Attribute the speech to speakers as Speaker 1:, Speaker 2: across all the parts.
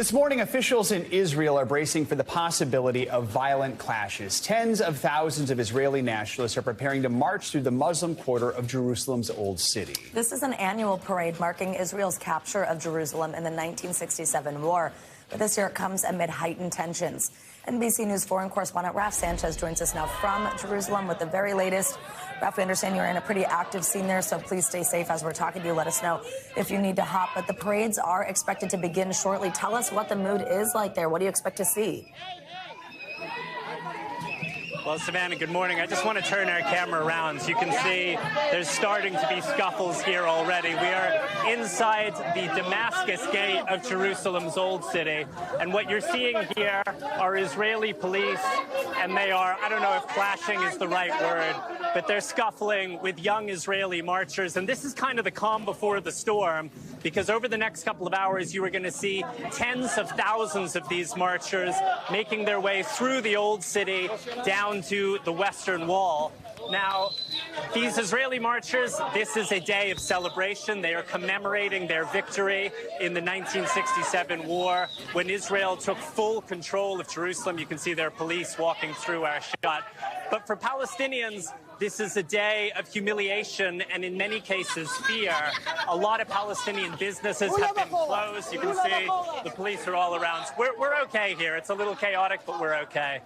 Speaker 1: This morning, officials in Israel are bracing for the possibility of violent clashes. Tens of thousands of Israeli nationalists are preparing to march through the Muslim quarter of Jerusalem's Old City.
Speaker 2: This is an annual parade marking Israel's capture of Jerusalem in the 1967 war. But this year it comes amid heightened tensions. NBC News foreign correspondent Raf Sanchez joins us now from Jerusalem with the very latest. Raf, we understand you're in a pretty active scene there, so please stay safe as we're talking to you. Let us know if you need to hop. But the parades are expected to begin shortly. Tell us what the mood is like there. What do you expect to see?
Speaker 3: Well, Savannah, good morning. I just want to turn our camera around so you can see there's starting to be scuffles here already. We are inside the Damascus gate of Jerusalem's Old City. And what you're seeing here are Israeli police, and they are, I don't know if clashing is the right word, but they're scuffling with young Israeli marchers. And this is kind of the calm before the storm, because over the next couple of hours, you are going to see tens of thousands of these marchers making their way through the Old City down to the Western Wall. Now, these Israeli marchers, this is a day of celebration. They are commemorating their victory in the 1967 war when Israel took full control of Jerusalem. You can see their police walking through our shot. But for Palestinians, this is a day of humiliation and, in many cases, fear. A lot of Palestinian businesses have been closed. You can see the police are all around. We're okay here. It's a little chaotic, but we're okay.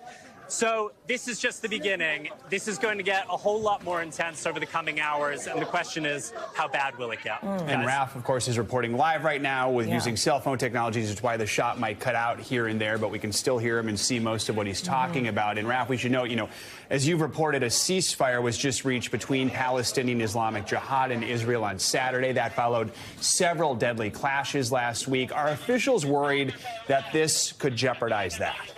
Speaker 3: So this is just the beginning. This is going to get a whole lot more intense over the coming hours. And the question is, how bad will it get?
Speaker 1: And Raf, of course, is reporting live right now with using cell phone technologies. It's why the shot might cut out here and there, but we can still hear him and see most of what he's talking about. And Raf, we should note, as you've reported, a ceasefire was just reached between Palestinian Islamic Jihad and Israel on Saturday. That followed several deadly clashes last week. Are officials worried that this could jeopardize that?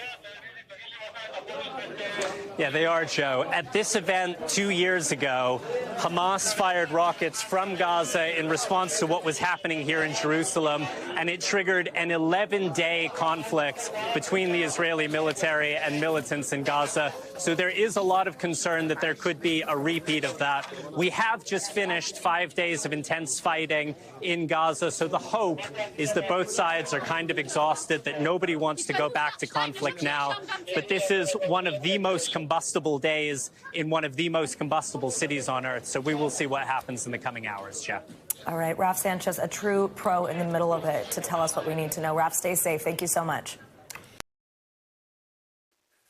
Speaker 3: Yeah, they are, Joe. At this event 2 years ago, Hamas fired rockets from Gaza in response to what was happening here in Jerusalem, and it triggered an 11-day conflict between the Israeli military and militants in Gaza. So there is a lot of concern that there could be a repeat of that. We have just finished 5 days of intense fighting in Gaza, so the hope is that both sides are kind of exhausted, that nobody wants to go back to conflict now. But this is one of the most combustible days in one of the most combustible cities on earth. So we will see what happens in the coming hours, Jeff.
Speaker 2: All right, Raf Sanchez, a true pro in the middle of it to tell us what we need to know. Raf, stay safe. Thank you so much.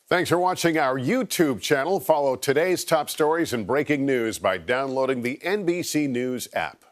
Speaker 4: Thanks for watching our YouTube channel. Follow today's top stories and breaking news by downloading the NBC News app.